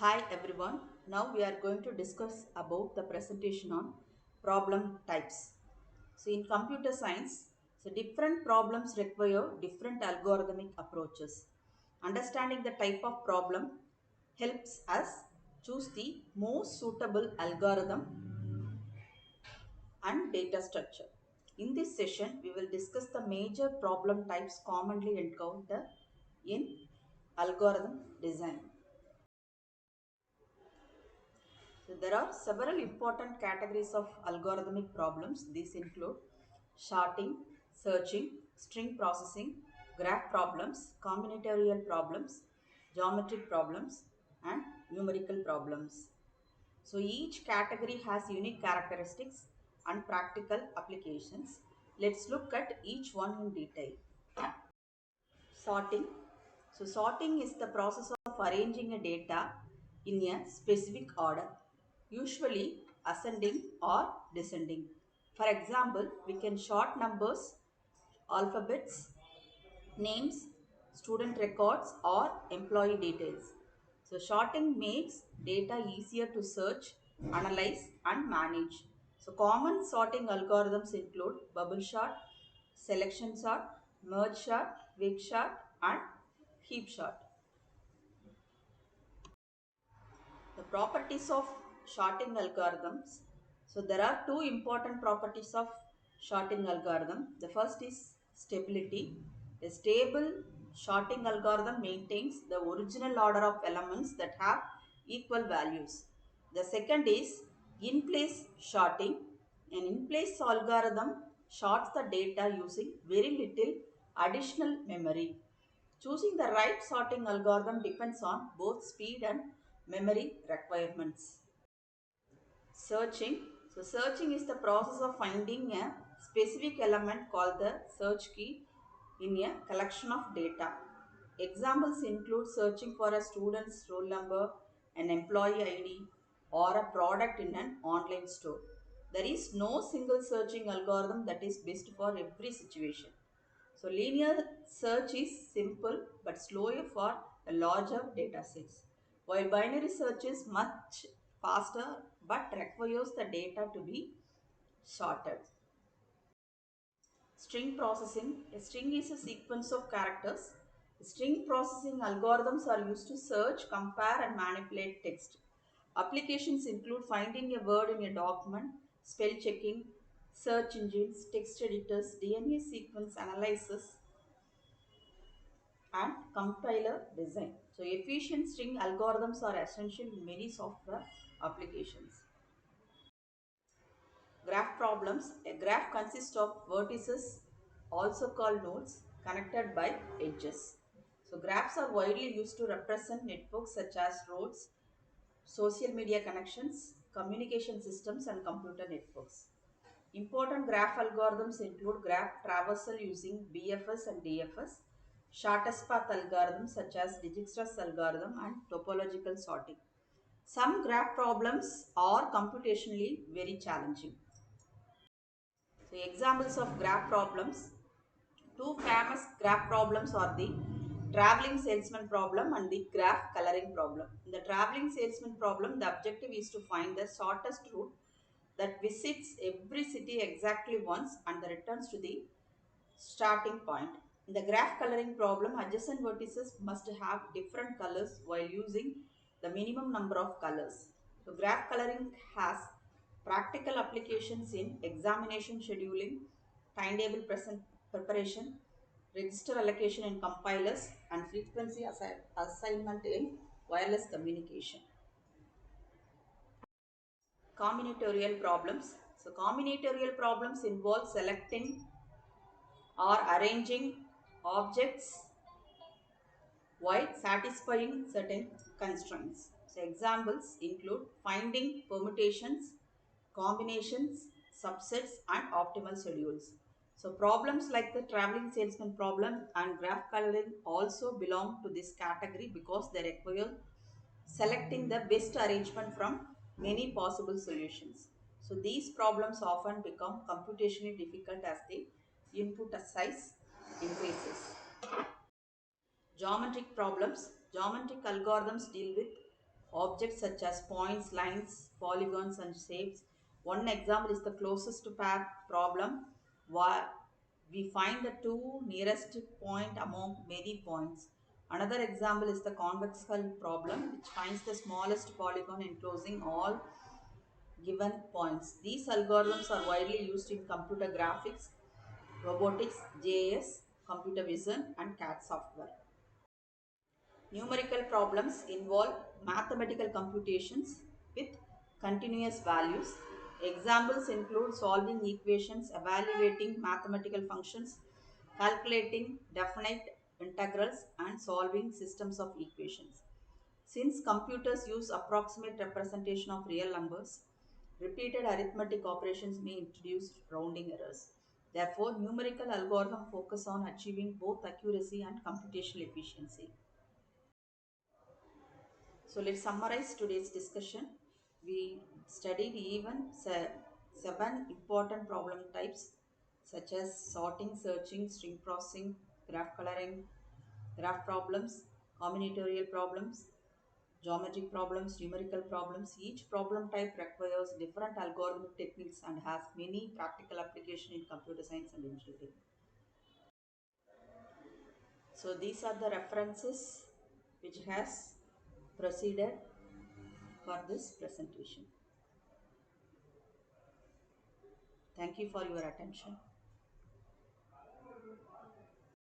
Hi everyone. Now we are going to discuss about the presentation on problem types. So in computer science, different problems require different algorithmic approaches. Understanding the type of problem helps us choose the most suitable algorithm and data structure. In this session, we will discuss the major problem types commonly encountered in algorithm design. So there are several important categories of algorithmic problems. These include sorting, searching, string processing, graph problems, combinatorial problems, geometric problems, and numerical problems. So each category has unique characteristics and practical applications. Let's look at each one in detail. Sorting. So sorting is the process of arranging a data in a specific order, usually ascending or descending. For example, we can sort numbers, alphabets, names, student records, or employee details. So sorting makes data easier to search, analyze, and manage. So common sorting algorithms include bubble sort, selection sort, merge sort, quick sort, and heap sort. The properties of sorting algorithms. So there are two important properties of sorting algorithm. The first is stability. A stable sorting algorithm maintains the original order of elements that have equal values. The second is in-place sorting. An in-place algorithm sorts the data using very little additional memory. Choosing the right sorting algorithm depends on both speed and memory requirements. Searching. So searching is the process of finding a specific element called the search key in a collection of data. Examples include searching for a student's roll number, an employee ID, or a product in an online store. There is no single searching algorithm that is best for every situation. So linear search is simple but slower for a larger data sets, while binary search is much faster but requires the data to be sorted. String processing. A string is a sequence of characters. String processing algorithms are used to search, compare, and manipulate text. Applications include finding a word in a document, spell checking, search engines, text editors, DNA sequence analysis, and compiler design. So efficient string algorithms are essential in many software applications. Graph problems. A graph consists of vertices, also called nodes, connected by edges. So graphs are widely used to represent networks such as roads, social media connections, communication systems, and computer networks. Important graph algorithms include graph traversal using BFS and DFS, shortest path algorithms such as Dijkstra's algorithm, and topological sorting. Some graph problems are computationally very challenging. So examples of graph problems. Two famous graph problems are the traveling salesman problem and the graph coloring problem. In the traveling salesman problem, the objective is to find the shortest route that visits every city exactly once and returns to the starting point. In the graph coloring problem, adjacent vertices must have different colors while using the minimum number of colors. So graph coloring has practical applications in examination scheduling, timetable preparation, register allocation in compilers, and frequency assignment in wireless communication. Combinatorial problems. So combinatorial problems involve selecting or arranging objects while satisfying certain constraints. So examples include finding permutations, combinations, subsets, and optimal schedules. So problems like the traveling salesman problem and graph coloring also belong to this category because they require selecting the best arrangement from many possible solutions. So these problems often become computationally difficult as the input size increases. Geometric problems. Geometric algorithms deal with objects such as points, lines, polygons, and shapes. One example is the closest path problem, where we find the two nearest point among many points. Another example is the convex hull problem, which finds the smallest polygon enclosing all given points. These algorithms are widely used in computer graphics, robotics, JS, computer vision, and CAD software. Numerical problems involve mathematical computations with continuous values. Examples include solving equations, evaluating mathematical functions, calculating definite integrals, and solving systems of equations. Since computers use approximate representation of real numbers, repeated arithmetic operations may introduce rounding errors. Therefore, numerical algorithms focus on achieving both accuracy and computational efficiency. So let's summarize today's discussion. We studied seven important problem types such as sorting, searching, string processing, graph coloring, graph problems, combinatorial problems, geometric problems, numerical problems. Each problem type requires different algorithmic techniques and has many practical application in computer science and engineering. So these are the references which has proceeded for this presentation. Thank you for your attention.